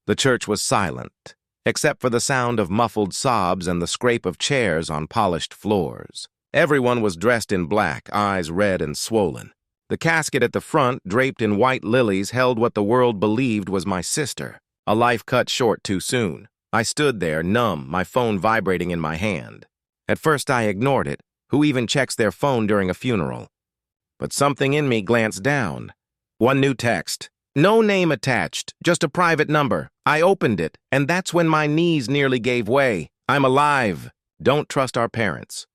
The church was silent, except for the sound of muffled sobs and the scrape of chairs on polished floors. Everyone was dressed in black, eyes red and swollen. The casket at the front, draped in white lilies, held what the world believed was my sister, a life cut short too soon. I stood there, numb, my phone vibrating in my hand. At first I ignored it. Who even checks their phone during a funeral? But something in me glanced down. One new text. No name attached, just a private number. I opened it, and that's when my knees nearly gave way. I'm alive. Don't trust our parents.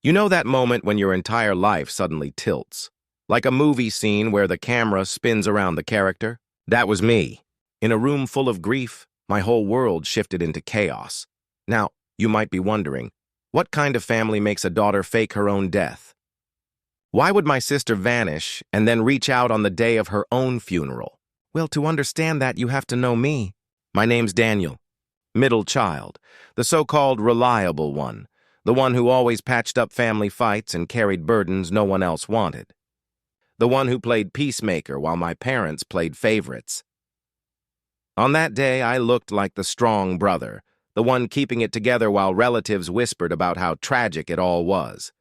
You know that moment when your entire life suddenly tilts? Like a movie scene where the camera spins around the character? That was me. In a room full of grief, my whole world shifted into chaos. Now, you might be wondering, what kind of family makes a daughter fake her own death? Why would my sister vanish and then reach out on the day of her own funeral? Well, to understand that, you have to know me. My name's Daniel, middle child, the so-called reliable one, the one who always patched up family fights and carried burdens no one else wanted. The one who played peacemaker while my parents played favorites. On that day, I looked like the strong brother, the one keeping it together while relatives whispered about how tragic it all was.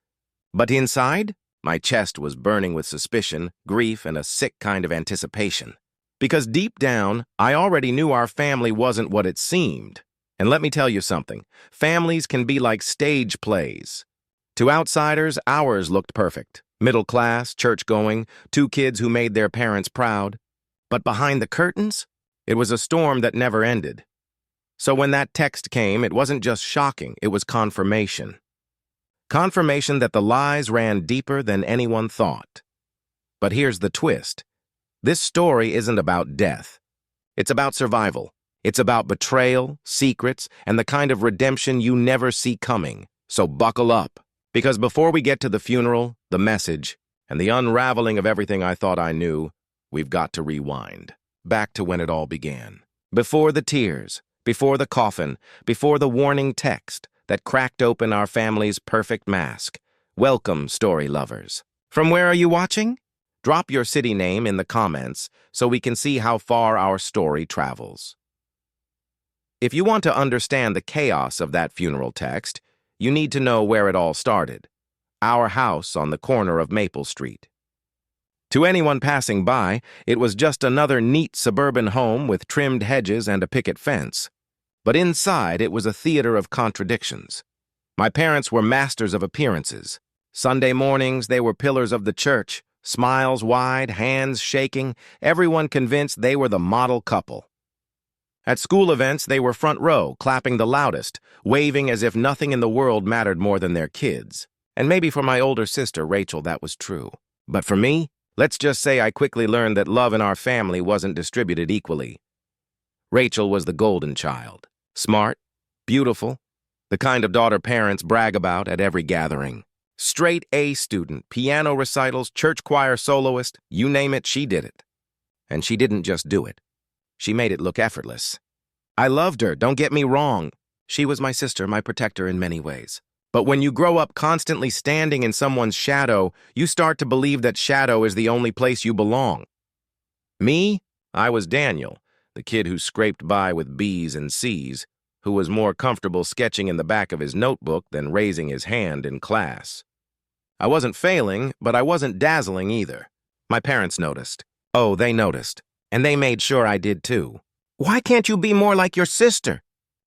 But inside, my chest was burning with suspicion, grief, and a sick kind of anticipation. Because deep down, I already knew our family wasn't what it seemed. And let me tell you something, families can be like stage plays. To outsiders, ours looked perfect. Middle class, church-going, 2 kids who made their parents proud. But behind the curtains, it was a storm that never ended. So when that text came, it wasn't just shocking, it was confirmation. Confirmation that the lies ran deeper than anyone thought. But here's the twist. This story isn't about death. It's about survival. It's about betrayal, secrets, and the kind of redemption you never see coming. So buckle up. Because before we get to the funeral, the message, and the unraveling of everything I thought I knew, we've got to rewind. Back to when it all began. Before the tears, before the coffin, before the warning text that cracked open our family's perfect mask. Welcome, story lovers. From where are you watching? Drop your city name in the comments so we can see how far our story travels. If you want to understand the chaos of that funeral text, you need to know where it all started. Our house on the corner of Maple Street. To anyone passing by, it was just another neat suburban home with trimmed hedges and a picket fence. But inside, it was a theater of contradictions. My parents were masters of appearances. Sunday mornings, they were pillars of the church, smiles wide, hands shaking, everyone convinced they were the model couple. At school events, they were front row, clapping the loudest, waving as if nothing in the world mattered more than their kids. And maybe for my older sister, Rachel, that was true. But for me, let's just say I quickly learned that love in our family wasn't distributed equally. Rachel was the golden child. Smart, beautiful, the kind of daughter parents brag about at every gathering. Straight A student, piano recitals, church choir soloist, you name it, she did it. And she didn't just do it. She made it look effortless. I loved her, don't get me wrong. She was my sister, my protector in many ways. But when you grow up constantly standing in someone's shadow, you start to believe that shadow is the only place you belong. Me? I was Daniel, the kid who scraped by with B's and C's, who was more comfortable sketching in the back of his notebook than raising his hand in class. I wasn't failing, but I wasn't dazzling either. My parents noticed. Oh, they noticed. And they made sure I did too. "Why can't you be more like your sister?"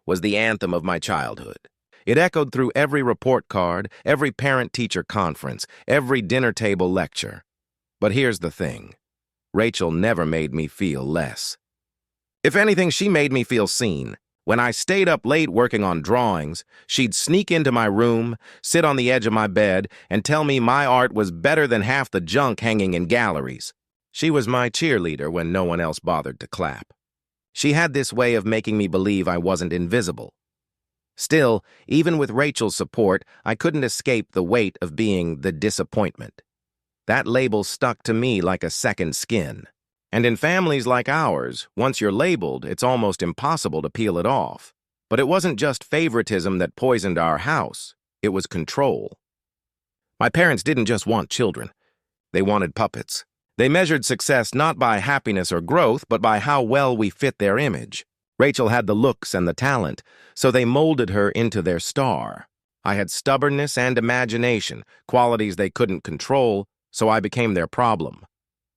was the anthem of my childhood. It echoed through every report card, every parent-teacher conference, every dinner table lecture. But here's the thing. Rachel never made me feel less. If anything, she made me feel seen. When I stayed up late working on drawings, she'd sneak into my room, sit on the edge of my bed, and tell me my art was better than half the junk hanging in galleries. She was my cheerleader when no one else bothered to clap. She had this way of making me believe I wasn't invisible. Still, even with Rachel's support, I couldn't escape the weight of being the disappointment. That label stuck to me like a second skin. And in families like ours, once you're labeled, it's almost impossible to peel it off. But it wasn't just favoritism that poisoned our house. It was control. My parents didn't just want children. They wanted puppets. They measured success not by happiness or growth, but by how well we fit their image. Rachel had the looks and the talent, so they molded her into their star. I had stubbornness and imagination, qualities they couldn't control, so I became their problem.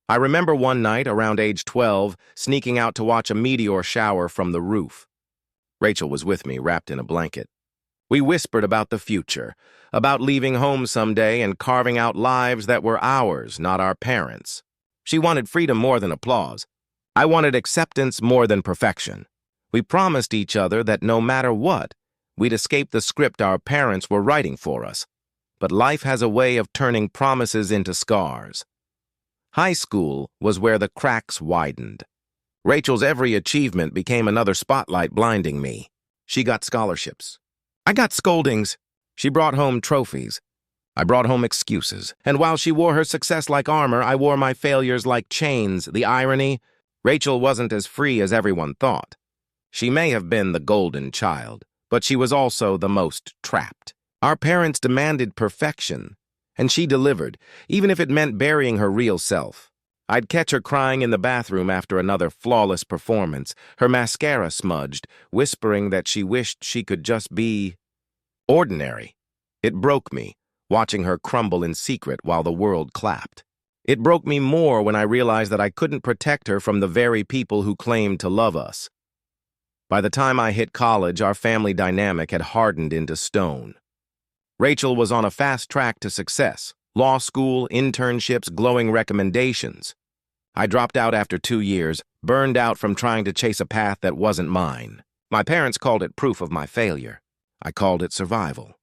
I remember one night, around age 12, sneaking out to watch a meteor shower from the roof. Rachel was with me, wrapped in a blanket. We whispered about the future, about leaving home someday and carving out lives that were ours, not our parents'. She wanted freedom more than applause. I wanted acceptance more than perfection. We promised each other that no matter what, we'd escape the script our parents were writing for us. But life has a way of turning promises into scars. High school was where the cracks widened. Rachel's every achievement became another spotlight blinding me. She got scholarships. I got scoldings. She brought home trophies. I brought home excuses. And while she wore her success like armor, I wore my failures like chains. The irony? Rachel wasn't as free as everyone thought. She may have been the golden child, but she was also the most trapped. Our parents demanded perfection, and she delivered, even if it meant burying her real self. I'd catch her crying in the bathroom after another flawless performance, her mascara smudged, whispering that she wished she could just be ordinary. It broke me, watching her crumble in secret while the world clapped. It broke me more when I realized that I couldn't protect her from the very people who claimed to love us. By the time I hit college, our family dynamic had hardened into stone. Rachel was on a fast track to success. Law school, internships, glowing recommendations. I dropped out after 2 years, burned out from trying to chase a path that wasn't mine. My parents called it proof of my failure. I called it survival.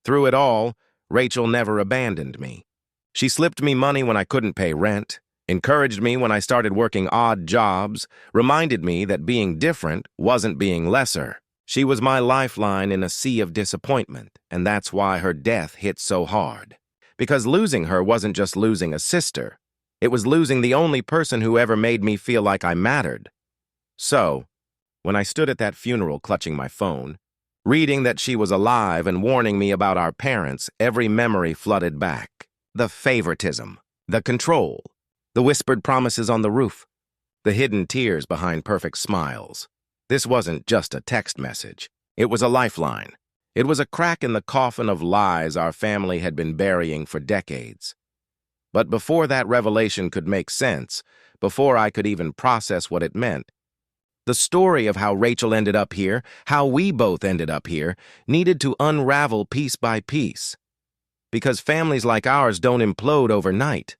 Through it all, Rachel never abandoned me. She slipped me money when I couldn't pay rent, encouraged me when I started working odd jobs, reminded me that being different wasn't being lesser. She was my lifeline in a sea of disappointment, and that's why her death hit so hard. Because losing her wasn't just losing a sister. It was losing the only person who ever made me feel like I mattered. So, when I stood at that funeral clutching my phone, reading that she was alive and warning me about our parents, every memory flooded back. The favoritism, the control, the whispered promises on the roof, the hidden tears behind perfect smiles. This wasn't just a text message. It was a lifeline. It was a crack in the coffin of lies our family had been burying for decades. But before that revelation could make sense, before I could even process what it meant, the story of how Rachel ended up here, how we both ended up here, needed to unravel piece by piece. Because families like ours don't implode overnight.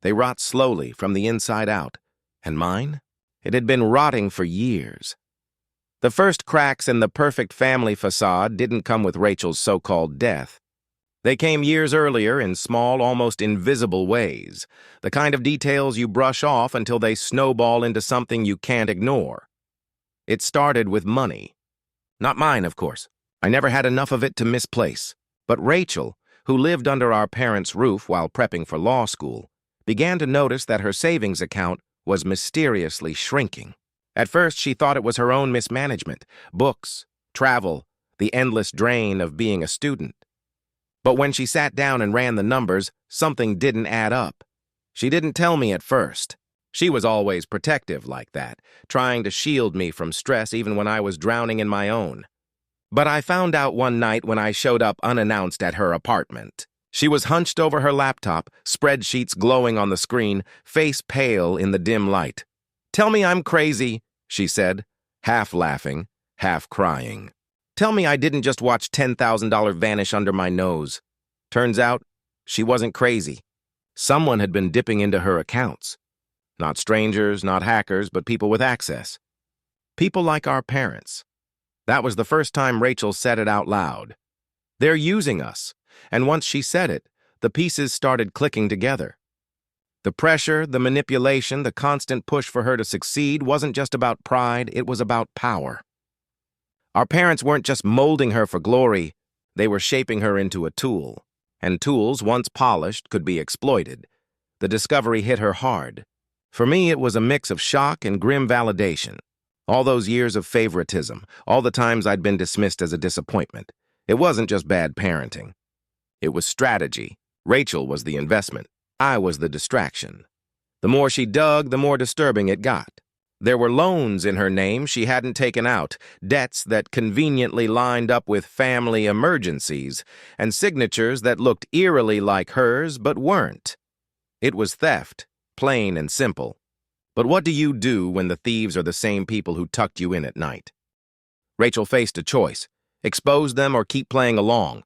They rot slowly from the inside out. And mine? It had been rotting for years. The first cracks in the perfect family facade didn't come with Rachel's so-called death. They came years earlier in small, almost invisible ways, the kind of details you brush off until they snowball into something you can't ignore. It started with money. Not mine, of course. I never had enough of it to misplace. But Rachel, who lived under our parents' roof while prepping for law school, began to notice that her savings account was mysteriously shrinking. At first, she thought it was her own mismanagement, books, travel, the endless drain of being a student. But when she sat down and ran the numbers, something didn't add up. She didn't tell me at first. She was always protective like that, trying to shield me from stress even when I was drowning in my own. But I found out one night when I showed up unannounced at her apartment. She was hunched over her laptop, spreadsheets glowing on the screen, face pale in the dim light. "Tell me I'm crazy," she said, half laughing, half crying. "Tell me I didn't just watch $10,000 vanish under my nose." Turns out, she wasn't crazy. Someone had been dipping into her accounts. Not strangers, not hackers, but people with access. People like our parents. That was the first time Rachel said it out loud. They're using us. And once she said it, the pieces started clicking together. The pressure, the manipulation, the constant push for her to succeed wasn't just about pride, it was about power. Our parents weren't just molding her for glory, they were shaping her into a tool. And tools, once polished, could be exploited. The discovery hit her hard. For me, it was a mix of shock and grim validation. All those years of favoritism, all the times I'd been dismissed as a disappointment. It wasn't just bad parenting. It was strategy. Rachel was the investment. I was the distraction. The more she dug, the more disturbing it got. There were loans in her name she hadn't taken out, debts that conveniently lined up with family emergencies, and signatures that looked eerily like hers but weren't. It was theft, plain and simple. But what do you do when the thieves are the same people who tucked you in at night? Rachel faced a choice: expose them or keep playing along.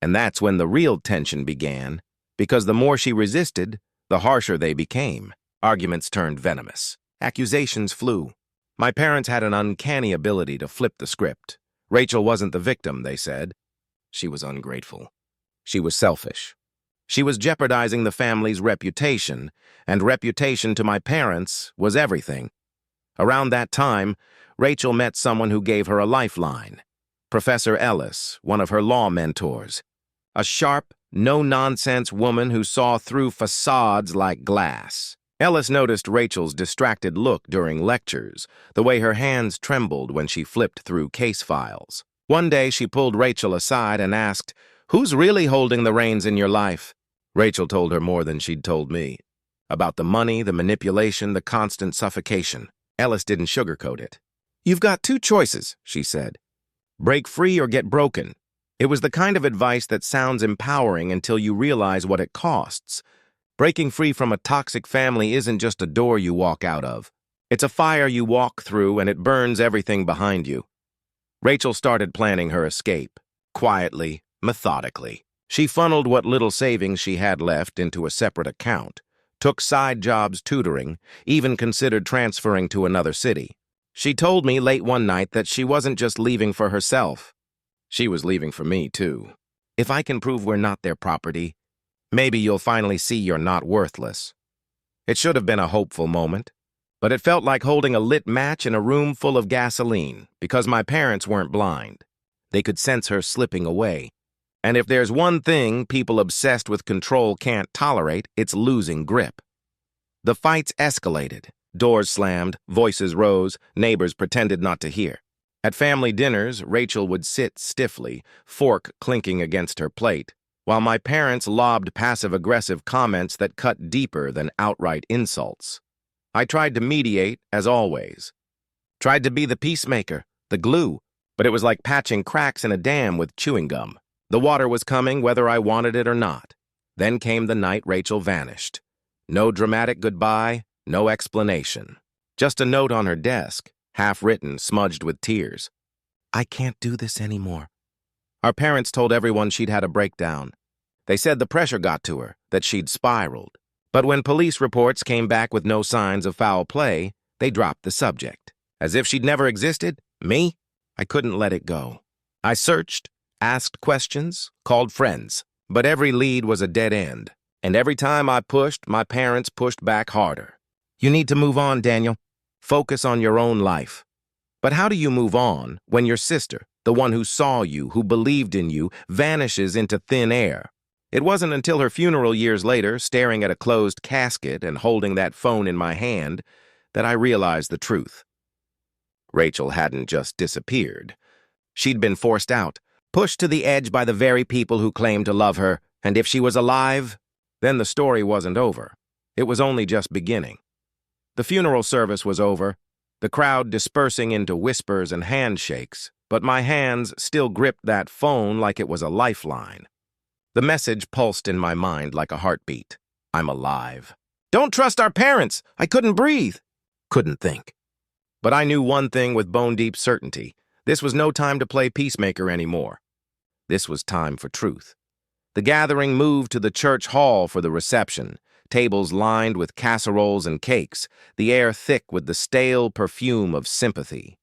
And that's when the real tension began, because the more she resisted, the harsher they became. Arguments turned venomous. Accusations flew. My parents had an uncanny ability to flip the script. Rachel wasn't the victim, they said. She was ungrateful. She was selfish. She was jeopardizing the family's reputation, and reputation to my parents was everything. Around that time, Rachel met someone who gave her a lifeline. Professor Ellis, one of her law mentors. A sharp, no-nonsense woman who saw through facades like glass. Ellis noticed Rachel's distracted look during lectures, the way her hands trembled when she flipped through case files. One day she pulled Rachel aside and asked, "Who's really holding the reins in your life?" Rachel told her more than she'd told me. About the money, the manipulation, the constant suffocation. Ellis didn't sugarcoat it. "You've got two choices," she said. "Break free or get broken." It was the kind of advice that sounds empowering until you realize what it costs. Breaking free from a toxic family isn't just a door you walk out of. It's a fire you walk through, and it burns everything behind you. Rachel started planning her escape, quietly, methodically. She funneled what little savings she had left into a separate account, took side jobs tutoring, even considered transferring to another city. She told me late one night that she wasn't just leaving for herself. She was leaving for me, too. "If I can prove we're not their property, maybe you'll finally see you're not worthless." It should have been a hopeful moment, but it felt like holding a lit match in a room full of gasoline, because my parents weren't blind. They could sense her slipping away. And if there's one thing people obsessed with control can't tolerate, it's losing grip. The fights escalated. Doors slammed, voices rose, neighbors pretended not to hear. At family dinners, Rachel would sit stiffly, fork clinking against her plate, while my parents lobbed passive-aggressive comments that cut deeper than outright insults. I tried to mediate, as always. Tried to be the peacemaker, the glue, but it was like patching cracks in a dam with chewing gum. The water was coming whether I wanted it or not. Then came the night Rachel vanished. No dramatic goodbye, no explanation. Just a note on her desk, half-written, smudged with tears. "I can't do this anymore." Our parents told everyone she'd had a breakdown. They said the pressure got to her, that she'd spiraled. But when police reports came back with no signs of foul play, they dropped the subject. As if she'd never existed? Me? I couldn't let it go. I searched, asked questions, called friends, but every lead was a dead end. And every time I pushed, my parents pushed back harder. "You need to move on, Daniel. Focus on your own life." But how do you move on when your sister, the one who saw you, who believed in you, vanishes into thin air? It wasn't until her funeral years later, staring at a closed casket and holding that phone in my hand, that I realized the truth. Rachel hadn't just disappeared. She'd been forced out, pushed to the edge by the very people who claimed to love her, and if she was alive, then the story wasn't over. It was only just beginning. The funeral service was over, the crowd dispersing into whispers and handshakes, but my hands still gripped that phone like it was a lifeline. The message pulsed in my mind like a heartbeat. I'm alive. "Don't trust our parents! I couldn't breathe!" Couldn't think. But I knew one thing with bone-deep certainty. This was no time to play peacemaker anymore. This was time for truth. The gathering moved to the church hall for the reception, tables lined with casseroles and cakes, the air thick with the stale perfume of sympathy.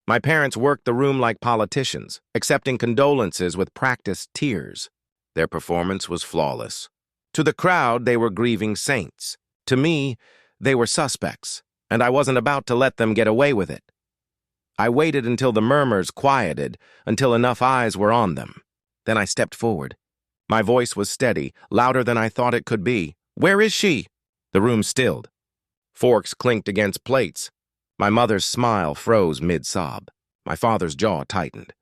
My parents worked the room like politicians, accepting condolences with practiced tears. Their performance was flawless. To the crowd, they were grieving saints. To me, they were suspects, and I wasn't about to let them get away with it. I waited until the murmurs quieted, until enough eyes were on them. Then I stepped forward. My voice was steady, louder than I thought it could be. "Where is she?" The room stilled. Forks clinked against plates. My mother's smile froze mid-sob. My father's jaw tightened.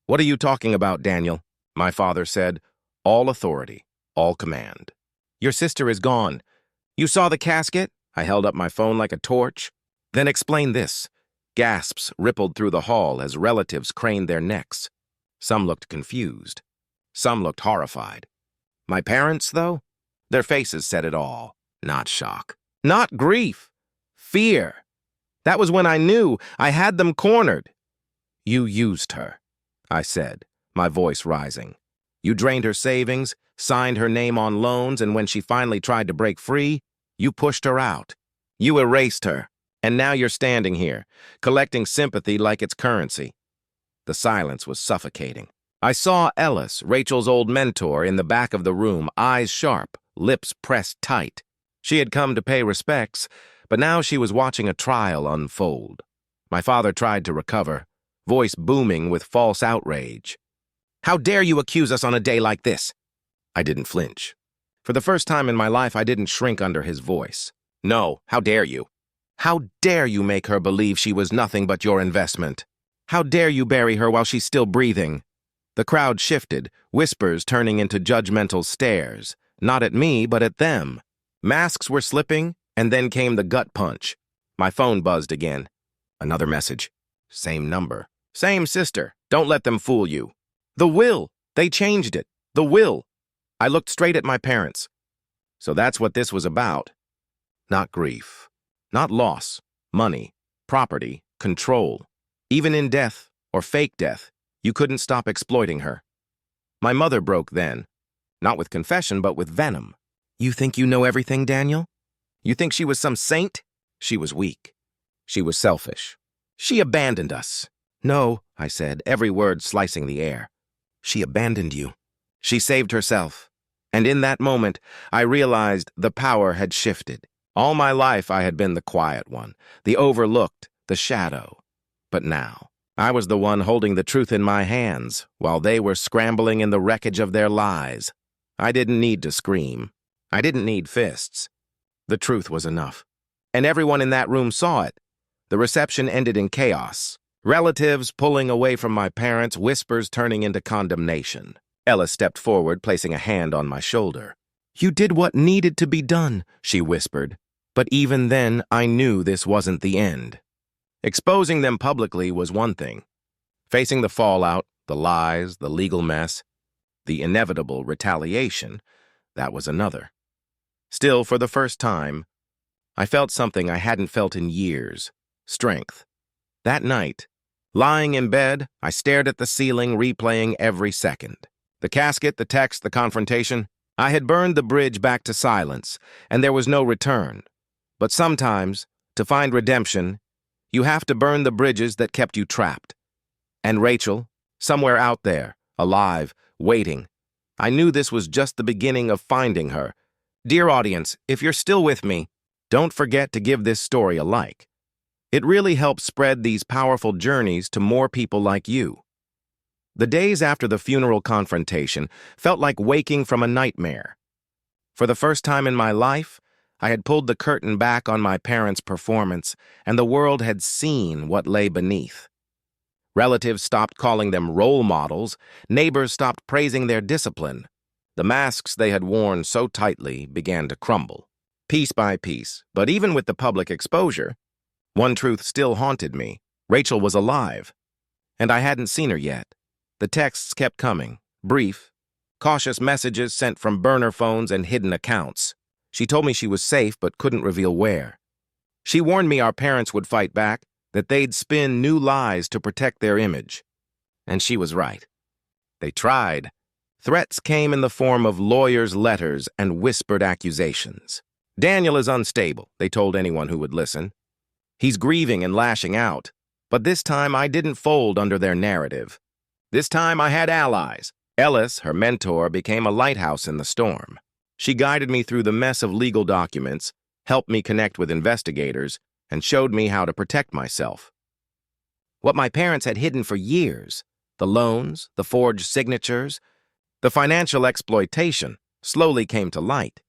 "What are you talking about, Daniel?" My father said, "All authority, all command." "Your sister is gone. You saw the casket?" I held up my phone like a torch. Then explain this. Gasps rippled through the hall as relatives craned their necks. Some looked confused. Some looked horrified. My parents, though? Their faces said it all. Not shock. Not grief. Fear. That was when I knew I had them cornered. You used her, I said, my voice rising. You drained her savings, signed her name on loans, and when she finally tried to break free, you pushed her out. You erased her, and now you're standing here, collecting sympathy like it's currency. The silence was suffocating. I saw Ellis, Rachel's old mentor, in the back of the room, eyes sharp, lips pressed tight. She had come to pay respects, but now she was watching a trial unfold. My father tried to recover, voice booming with false outrage. How dare you accuse us on a day like this? I didn't flinch. For the first time in my life, I didn't shrink under his voice. No, how dare you? How dare you make her believe she was nothing but your investment? How dare you bury her while she's still breathing? The crowd shifted, whispers turning into judgmental stares, not at me, but at them. Masks were slipping, and then came the gut punch. My phone buzzed again. Another message. Same number. Same sister. Don't let them fool you. The will. They changed it. The will. I looked straight at my parents. So that's what this was about. Not grief. Not loss. Money. Property. Control. Even in death, or fake death, you couldn't stop exploiting her. My mother broke then. Not with confession, but with venom. You think you know everything, Daniel? You think she was some saint? She was weak. She was selfish. She abandoned us. No, I said, every word slicing the air. She abandoned you. She saved herself. And in that moment, I realized the power had shifted. All my life, I had been the quiet one, the overlooked, the shadow. But now, I was the one holding the truth in my hands, while they were scrambling in the wreckage of their lies. I didn't need to scream. I didn't need fists. The truth was enough. And everyone in that room saw it. The reception ended in chaos. Relatives pulling away from my parents, whispers turning into condemnation. Ella stepped forward, placing a hand on my shoulder. You did what needed to be done, she whispered. But even then, I knew this wasn't the end. Exposing them publicly was one thing. Facing the fallout, the lies, the legal mess, the inevitable retaliation, that was another. Still, for the first time, I felt something I hadn't felt in years. Strength. That night, lying in bed, I stared at the ceiling, replaying every second. The casket, the text, the confrontation. I had burned the bridge back to silence, and there was no return. But sometimes, to find redemption, you have to burn the bridges that kept you trapped. And Rachel, somewhere out there, alive, waiting. I knew this was just the beginning of finding her. Dear audience, if you're still with me, don't forget to give this story a like. It really helps spread these powerful journeys to more people like you. The days after the funeral confrontation felt like waking from a nightmare. For the first time in my life, I had pulled the curtain back on my parents' performance, and the world had seen what lay beneath. Relatives stopped calling them role models, neighbors stopped praising their discipline. The masks they had worn so tightly began to crumble, piece by piece. But even with the public exposure, one truth still haunted me. Rachel was alive, and I hadn't seen her yet. The texts kept coming, brief, cautious messages sent from burner phones and hidden accounts. She told me she was safe but couldn't reveal where. She warned me our parents would fight back, that they'd spin new lies to protect their image. And she was right. They tried. Threats came in the form of lawyers' letters and whispered accusations. Daniel is unstable, they told anyone who would listen. He's grieving and lashing out. But this time I didn't fold under their narrative. This time I had allies. Ellis, her mentor, became a lighthouse in the storm. She guided me through the mess of legal documents, helped me connect with investigators, and showed me how to protect myself. What my parents had hidden for years, the loans, the forged signatures, the financial exploitation, slowly came to light.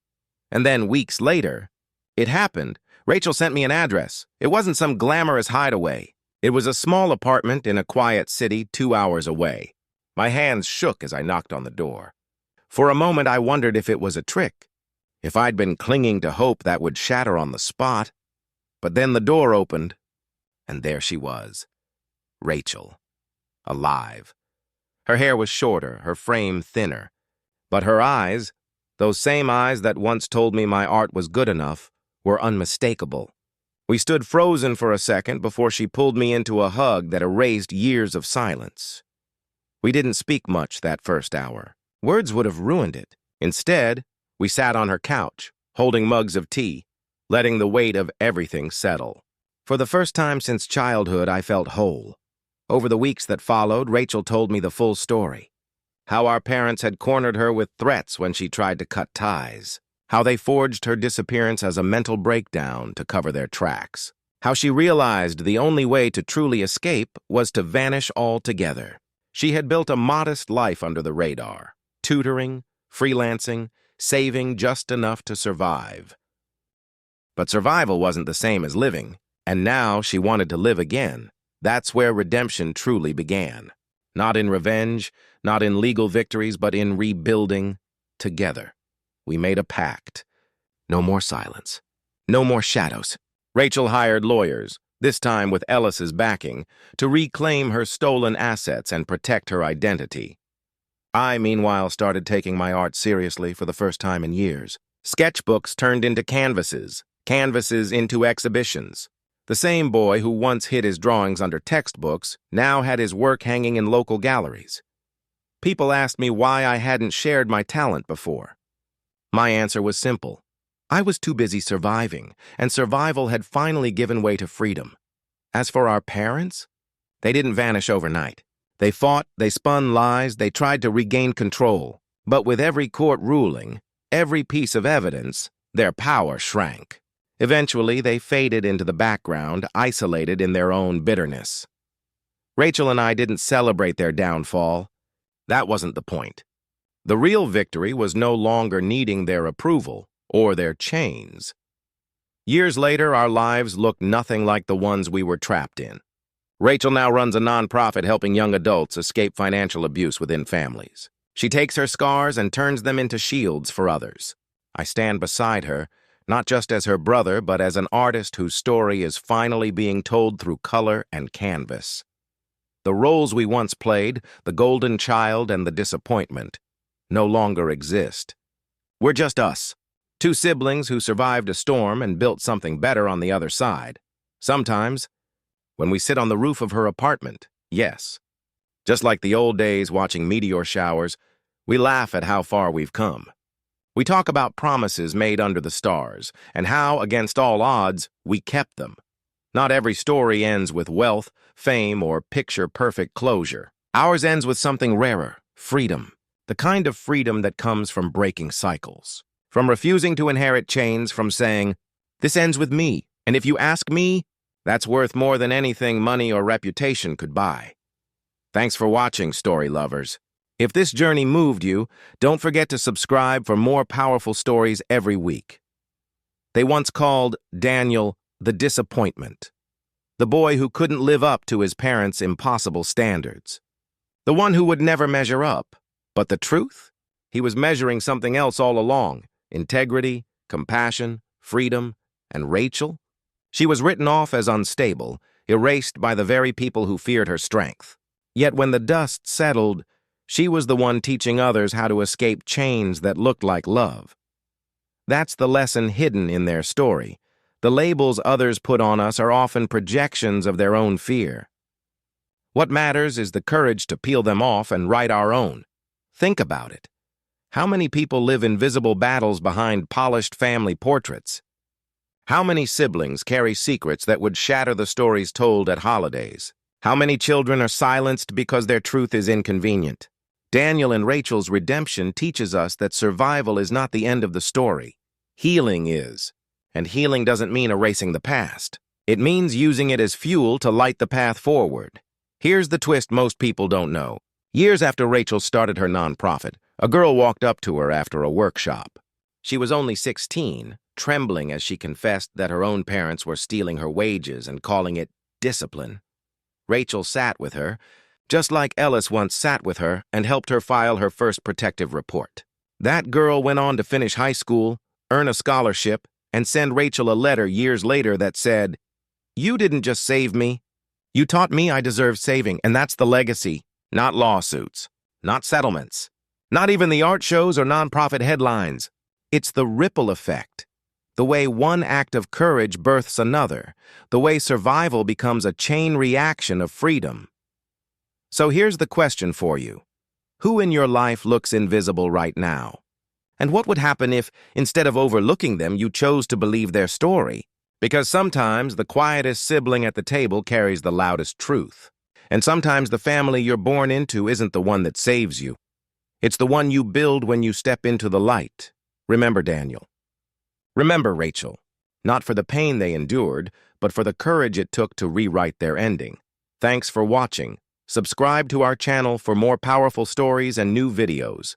And then weeks later, it happened. Rachel sent me an address. It wasn't some glamorous hideaway. It was a small apartment in a quiet city 2 hours away. My hands shook as I knocked on the door. For a moment, I wondered if it was a trick, if I'd been clinging to hope that would shatter on the spot. But then the door opened, and there she was, Rachel, alive. Her hair was shorter, her frame thinner, but her eyes, those same eyes that once told me my art was good enough, were unmistakable. We stood frozen for a second before she pulled me into a hug that erased years of silence. We didn't speak much that first hour. Words would have ruined it. Instead, we sat on her couch, holding mugs of tea, letting the weight of everything settle. For the first time since childhood, I felt whole. Over the weeks that followed, Rachel told me the full story. How our parents had cornered her with threats when she tried to cut ties. How they forged her disappearance as a mental breakdown to cover their tracks. How she realized the only way to truly escape was to vanish altogether. She had built a modest life under the radar, tutoring, freelancing, saving just enough to survive. But survival wasn't the same as living, and now she wanted to live again. That's where redemption truly began. Not in revenge, not in legal victories, but in rebuilding together. We made a pact. No more silence. No more shadows. Rachel hired lawyers, this time with Ellis's backing, to reclaim her stolen assets and protect her identity. I, meanwhile, started taking my art seriously for the first time in years. Sketchbooks turned into canvases, canvases into exhibitions. The same boy who once hid his drawings under textbooks now had his work hanging in local galleries. People asked me why I hadn't shared my talent before. My answer was simple. I was too busy surviving, and survival had finally given way to freedom. As for our parents, they didn't vanish overnight. They fought, they spun lies, they tried to regain control. But with every court ruling, every piece of evidence, their power shrank. Eventually, they faded into the background, isolated in their own bitterness. Rachel and I didn't celebrate their downfall. That wasn't the point. The real victory was no longer needing their approval or their chains. Years later, our lives looked nothing like the ones we were trapped in. Rachel now runs a nonprofit helping young adults escape financial abuse within families. She takes her scars and turns them into shields for others. I stand beside her, not just as her brother, but as an artist whose story is finally being told through color and canvas. The roles we once played, the golden child and the disappointment, no longer exist. We're just us, two siblings who survived a storm and built something better on the other side. Sometimes, when we sit on the roof of her apartment, yes. Just like the old days watching meteor showers, we laugh at how far we've come. We talk about promises made under the stars, and how, against all odds, we kept them. Not every story ends with wealth, fame, or picture-perfect closure. Ours ends with something rarer, freedom. The kind of freedom that comes from breaking cycles. From refusing to inherit chains, from saying, "This ends with me, and if you ask me, that's worth more than anything money or reputation could buy." Thanks for watching, story lovers. If this journey moved you, don't forget to subscribe for more powerful stories every week. They once called Daniel the disappointment, the boy who couldn't live up to his parents' impossible standards, the one who would never measure up. But the truth? He was measuring something else all along: integrity, compassion, freedom, and Rachel? She was written off as unstable, erased by the very people who feared her strength. Yet when the dust settled, she was the one teaching others how to escape chains that looked like love. That's the lesson hidden in their story. The labels others put on us are often projections of their own fear. What matters is the courage to peel them off and write our own. Think about it. How many people live invisible battles behind polished family portraits? How many siblings carry secrets that would shatter the stories told at holidays? How many children are silenced because their truth is inconvenient? Daniel and Rachel's redemption teaches us that survival is not the end of the story. Healing is. And healing doesn't mean erasing the past. It means using it as fuel to light the path forward. Here's the twist most people don't know. Years after Rachel started her nonprofit, a girl walked up to her after a workshop. She was only 16, trembling as she confessed that her own parents were stealing her wages and calling it discipline. Rachel sat with her, just like Ellis once sat with her and helped her file her first protective report. That girl went on to finish high school, earn a scholarship, and send Rachel a letter years later that said, "You didn't just save me. You taught me I deserve saving, and that's the legacy. Not lawsuits, not settlements, not even the art shows or nonprofit headlines. It's the ripple effect. The way one act of courage births another. The way survival becomes a chain reaction of freedom." So here's the question for you. Who in your life looks invisible right now? And what would happen if, instead of overlooking them, you chose to believe their story? Because sometimes the quietest sibling at the table carries the loudest truth. And sometimes the family you're born into isn't the one that saves you. It's the one you build when you step into the light. Remember Daniel. Remember Rachel. Not for the pain they endured, but for the courage it took to rewrite their ending. Thanks for watching. Subscribe to our channel for more powerful stories and new videos.